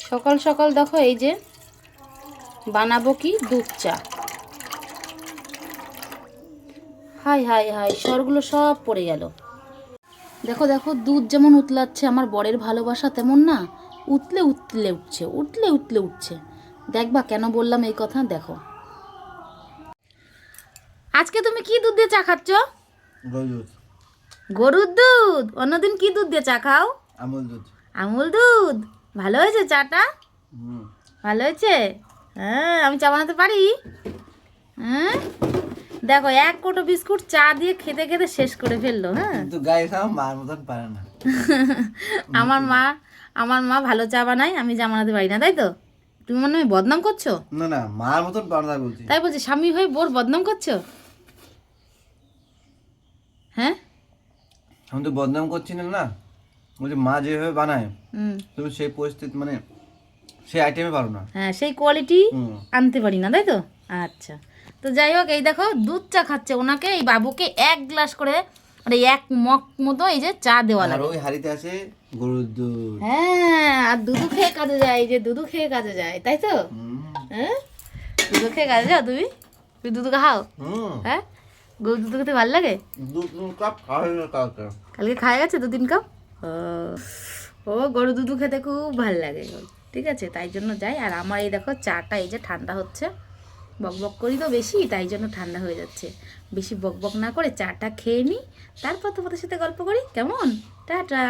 সকাল সকাল দেখো এই যে বানাবো কি দুধ চা। হাই হাই হাই, সরগুলো সব পড়ে গেল। দেখো দেখো, দুধ যেমন উতলাচ্ছে, আমার বরের ভালোবাসা তেমন না উতলে উতলে উঠছে, উতলে উতলে উঠছে। দেখবা কেন বললাম এই কথা, দেখো। আজকে তুমি কি দুধ দিয়ে চা খাচ্ছ? গরুর দুধ। অন্যদিন কি দুধ দিয়ে চা খাও? আমুল দুধ। আমুল দুধ। ভালো হয়েছে চাটা? ভালো হয়েছে? হ্যাঁ, আমি চা বানাতে পারি। হ্যাঁ, দেখো এক কোটো বিস্কুট চা দিয়ে খেতে খেতে শেষ করে ফেললো। হ্যাঁ, কিন্তু গায়ে খাও মার মতন পারে না। আমার মা ভালো চা বানায়, আমি চা বানাতে পারি না, তাই তো? তুমি মনে হয় বদনাম করছো? না না, মার মতন পারে না বলছি। তাই বলছি, স্বামী হয়ে বোর বদনাম করছো? হ্যাঁ, আমি তো বদনাম করছি না, না বলছি মা যেভাবে বানায় তুমি সেই পরিস্থিতি মানে সেই আইটেমে পারো না। হ্যাঁ, সেই কোয়ালিটি আনতে পারি না, তাই তো? আচ্ছা, তো যাই হোক, এই দেখো দুধ চা খাচ্ছে। ওনাকে, এই বাবুকে 1 গ্লাস করে, মানে 1 মগ মতো এই যে চা দেওয়া আর লাগে। ওই হাড়িতে আছে গরুর দুধ। হ্যাঁ, আর দুধু খেয়ে কাজে যায়, এই যে দুধু খেয়ে কাজে যায়, তাই তো? হ্যাঁ, দুধু খেয়ে কাজে যাও তুমি? তুমি দুধু খাও? হ্যাঁ, গরু দুধ খেতে ভালো লাগে? 2-3 কাপ খাওয়া কালকে। কালকে খাওয়া গেছে 2-3 কাপ? ও গরু দুধু খেতে খুব ভালো লাগে। ঠিক আছে, তাই জন্য যাই। আর আমার এই দেখো চাটা এই যে ঠান্ডা হচ্ছে, বক বক করি তো বেশি, তাই জন্য ঠান্ডা হয়ে যাচ্ছে। বেশি বক বক না করে চাটা খেয়ে নিই, তারপর তোমাদের সাথে গল্প করি, কেমন? টাটা।